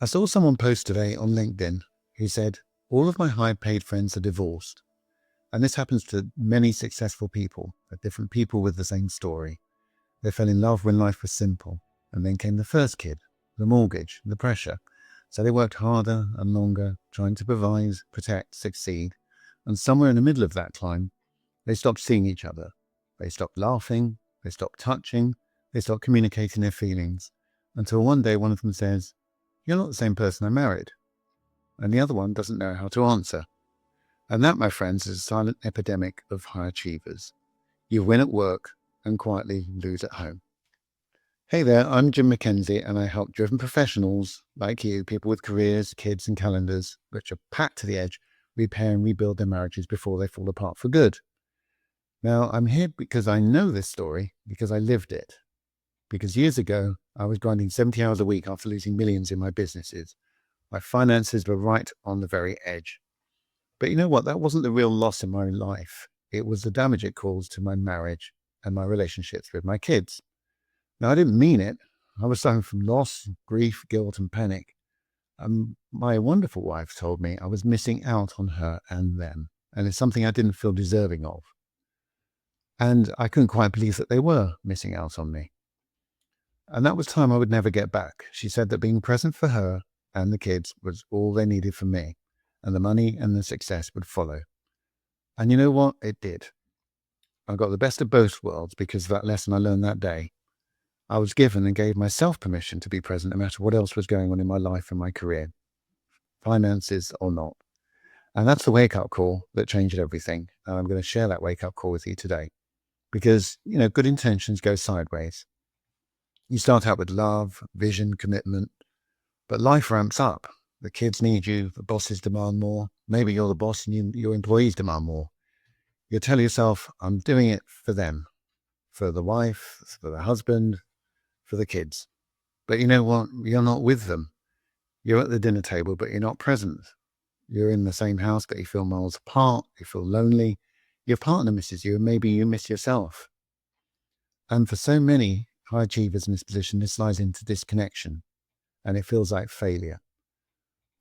I saw someone post today on LinkedIn who said, all of my high paid friends are divorced. And this happens to many successful people, different people with the same story. They fell in love when life was simple. And then came the first kid, the mortgage, the pressure. So they worked harder and longer, trying to provide, protect, succeed. And somewhere in the middle of that climb, they stopped seeing each other. They stopped laughing. They stopped touching. They stopped communicating their feelings. Until one day one of them says, "You're not the same person I married." And the other one doesn't know how to answer. And that, my friends, is a silent epidemic of high achievers. You win at work and quietly lose at home. Hey there, I'm Jim McKenzie, and I help driven professionals like you, people with careers, kids, and calendars, which are packed to the edge, repair and rebuild their marriages before they fall apart for good. Now, I'm here because I know this story, because I lived it. Because years ago, I was grinding 70 hours a week after losing millions in my businesses. My finances were right on the very edge. But you know what? That wasn't the real loss in my life. It was the damage it caused to my marriage and my relationships with my kids. Now, I didn't mean it. I was suffering from loss, grief, guilt, and panic. My wonderful wife told me I was missing out on her and them, and it's something I didn't feel deserving of. And I couldn't quite believe that they were missing out on me. And that was time I would never get back. She said that being present for her and the kids was all they needed from me, and the money and the success would follow. And you know what? It did. I got the best of both worlds because of that lesson I learned that day. I was given and gave myself permission to be present no matter what else was going on in my life and my career, finances or not. And that's the wake-up call that changed everything. And I'm going to share that wake-up call with you today because, good intentions go sideways. You start out with love, vision, commitment, but life ramps up. The kids need you, the bosses demand more. Maybe you're the boss and your employees demand more. You tell yourself, I'm doing it for them, for the wife, for the husband, for the kids. But you know what? You're not with them. You're at the dinner table, but you're not present. You're in the same house, but you feel miles apart. You feel lonely. Your partner misses you, and maybe you miss yourself. And for so many high achievers in this position, this lies into disconnection, and it feels like failure.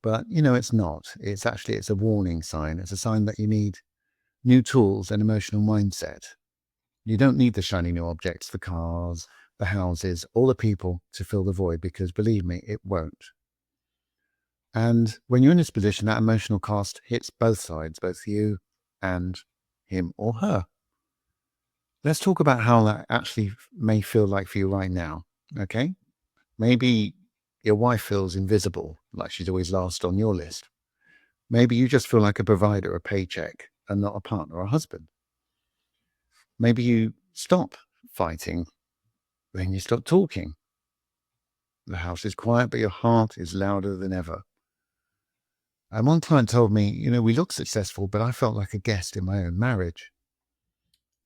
But, it's not. It's a warning sign. It's a sign that you need new tools and emotional mindset. You don't need the shiny new objects, the cars, the houses, all the people to fill the void, because believe me, it won't. And when you're in this position, that emotional cost hits both sides, both you and him or her. Let's talk about how that actually may feel like for you right now. Okay? Maybe your wife feels invisible, like she's always last on your list. Maybe you just feel like a provider, a paycheck, and not a partner or a husband. Maybe you stop fighting, then you stop talking. The house is quiet, but your heart is louder than ever. And one client told me, we look successful, but I felt like a guest in my own marriage.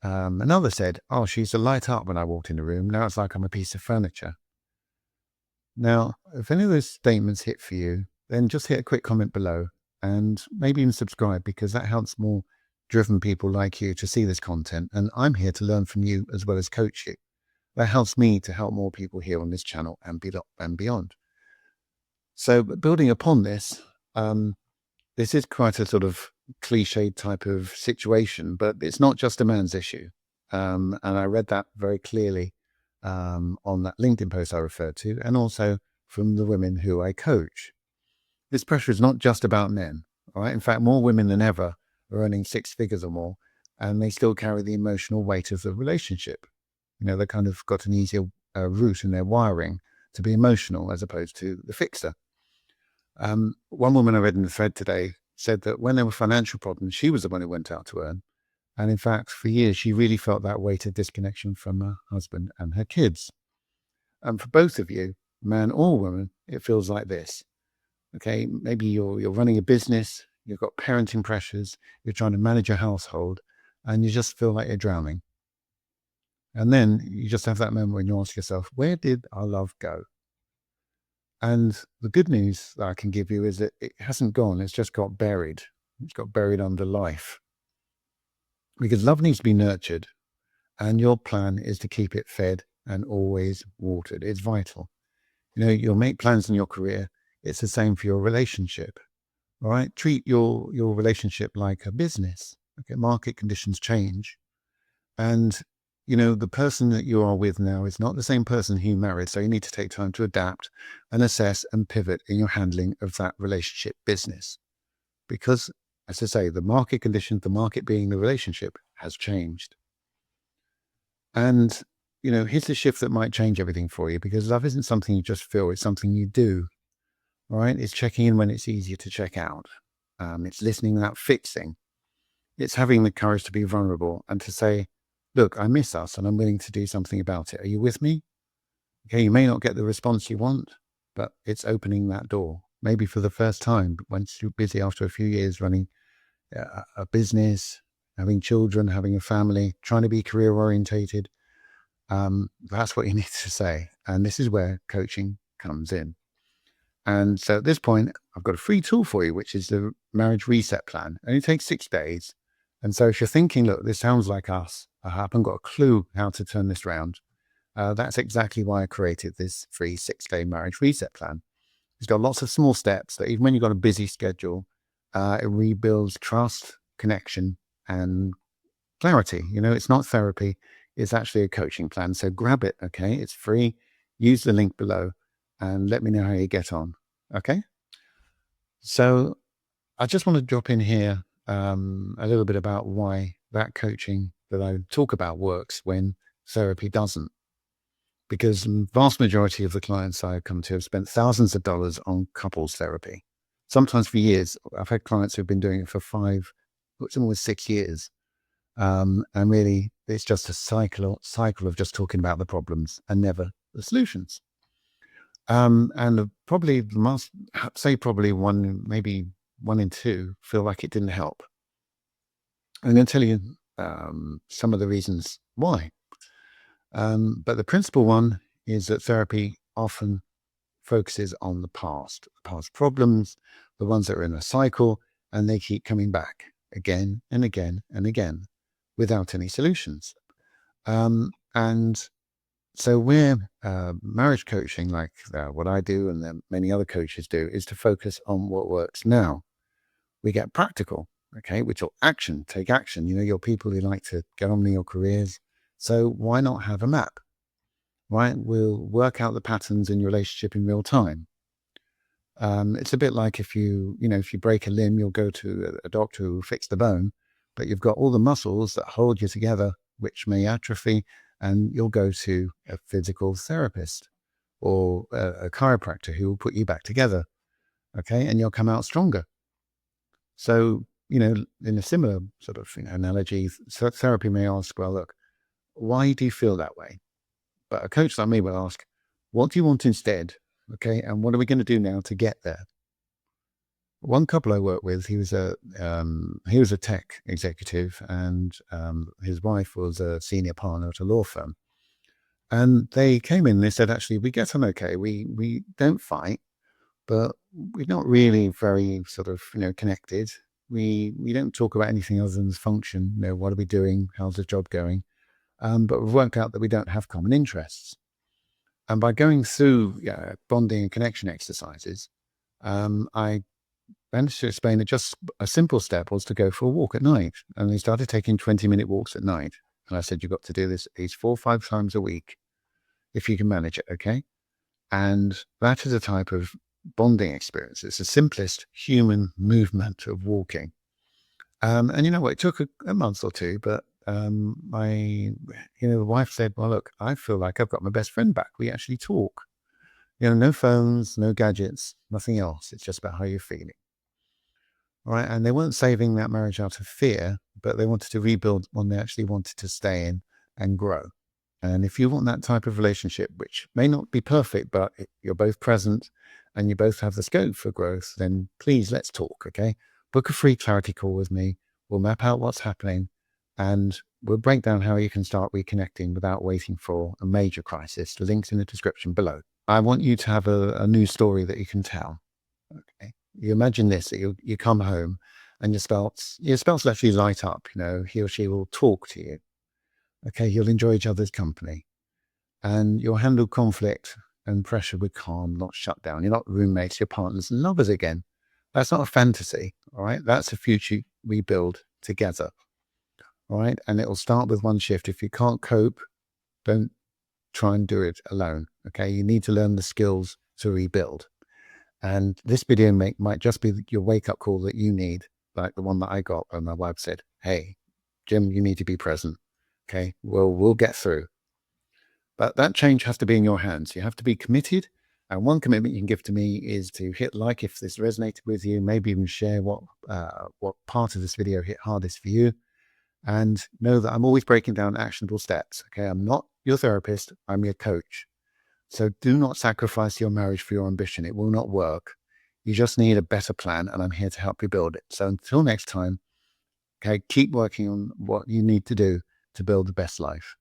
Another said, oh, she used to light up when I walked in the room. Now it's like I'm a piece of furniture. Now, if any of those statements hit for you, then just hit a quick comment below and maybe even subscribe, because that helps more driven people like you to see this content. And I'm here to learn from you as well as coach you. That helps me to help more people here on this channel and beyond. So building upon this, this is quite a sort of cliched type of situation, but it's not just a man's issue. And I read that very clearly on that LinkedIn post I referred to, and also from the women who I coach. This pressure is not just about men, all right? In fact, more women than ever are earning 6 figures or more, and they still carry the emotional weight of the relationship. They kind of got an easier route in their wiring to be emotional as opposed to the fixer. One woman I read in the thread today said that when there were financial problems, she was the one who went out to earn. And in fact, for years, she really felt that weight of disconnection from her husband and her kids. And for both of you, man or woman, it feels like this. Okay, maybe you're running a business, you've got parenting pressures, you're trying to manage a household, and you just feel like you're drowning. And then you just have that moment when you ask yourself, where did our love go? And the good news that I can give you is that it hasn't gone. It's just got buried. It's got buried under life. Because love needs to be nurtured. And your plan is to keep it fed and always watered. It's vital. You'll make plans in your career. It's the same for your relationship. All right. Treat your relationship like a business. Okay. Market conditions change. And, the person that you are with now is not the same person who you married. So you need to take time to adapt and assess and pivot in your handling of that relationship business. Because, as I say, the market conditions, the market being the relationship, has changed. And, here's a shift that might change everything for you, because love isn't something you just feel, it's something you do. All right. It's checking in when it's easier to check out. It's listening without fixing. It's having the courage to be vulnerable and to say, look, I miss us and I'm willing to do something about it. Are you with me? Okay, you may not get the response you want, but it's opening that door. Maybe for the first time, once you're busy after a few years running a business, having children, having a family, trying to be career orientated. That's what you need to say. And this is where coaching comes in. And so at this point, I've got a free tool for you, which is the marriage reset plan. It only takes 6 days. And so if you're thinking, look, this sounds like us, I haven't got a clue how to turn this around. That's exactly why I created this free 6-day marriage reset plan. It's got lots of small steps that even when you've got a busy schedule, it rebuilds trust, connection, and clarity. It's not therapy. It's actually a coaching plan. So grab it. Okay. It's free. Use the link below and let me know how you get on. Okay. So I just want to drop in here a little bit about why that coaching that I talk about works when therapy doesn't. Because the vast majority of the clients I come to have spent thousands of dollars on couples therapy, sometimes for years. I've had clients who've been doing it for 5, almost 6 years. And really, it's just a cycle of just talking about the problems and never the solutions. And probably probably maybe 1 in 2 feel like it didn't help. I'm going to tell you some of the reasons why. But the principal one is that therapy often focuses on the past problems, the ones that are in a cycle, and they keep coming back again and again and again without any solutions. And so we're marriage coaching, like what I do and then many other coaches do, is to focus on what works now. We get practical, okay, which will take action. You're people who like to get on with your careers. So why not have a map? Right? We'll work out the patterns in your relationship in real time. It's a bit like if you break a limb, you'll go to a doctor who will fix the bone, but you've got all the muscles that hold you together, which may atrophy, and you'll go to a physical therapist or a chiropractor who will put you back together. Okay. And you'll come out stronger. So, in a similar sort of analogy, therapy may ask, well, look, why do you feel that way? But a coach like me will ask, what do you want instead? Okay. And what are we going to do now to get there? One couple I worked with, he was a tech executive, and his wife was a senior partner at a law firm. And they came in and they said, actually, we get on okay. We don't fight, but we're not really very sort of, connected. We don't talk about anything other than function. What are we doing? How's the job going? But we've worked out that we don't have common interests. And by going through bonding and connection exercises, I managed to explain that just a simple step was to go for a walk at night. And they started taking 20-minute walks at night. And I said, you've got to do this at least 4 or 5 times a week if you can manage it, okay? And that is a type of bonding experience. It's the simplest human movement of walking. And you know what? It took a month or 2, but my the wife said, well, look, I feel like I've got my best friend back. We actually talk. No phones, no gadgets, nothing else. It's just about how you're feeling. All right. And they weren't saving that marriage out of fear, but they wanted to rebuild one they actually wanted to stay in and grow. And if you want that type of relationship, which may not be perfect, but you're both present and you both have the scope for growth, then please, let's talk, okay? Book a free clarity call with me. We'll map out what's happening and we'll break down how you can start reconnecting without waiting for a major crisis. The link's in the description below. I want you to have a new story that you can tell, okay? You imagine this, that you come home and your spouse will actually light up, he or she will talk to you. Okay, you'll enjoy each other's company and you'll handle conflict and pressure with calm, not shutdown. You're not roommates, you're partners and lovers again. That's not a fantasy, all right? That's a future we build together, all right? And it'll start with one shift. If you can't cope, don't try and do it alone, okay? You need to learn the skills to rebuild. And this video might just be your wake-up call that you need, like the one that I got when my wife said, hey, Jim, you need to be present, okay? We'll get through. But that change has to be in your hands. You have to be committed. And one commitment you can give to me is to hit like if this resonated with you, maybe even share what part of this video hit hardest for you. And know that I'm always breaking down actionable steps, okay? I'm not your therapist, I'm your coach. So do not sacrifice your marriage for your ambition. It will not work. You just need a better plan, and I'm here to help you build it. So until next time, okay, keep working on what you need to do to build the best life.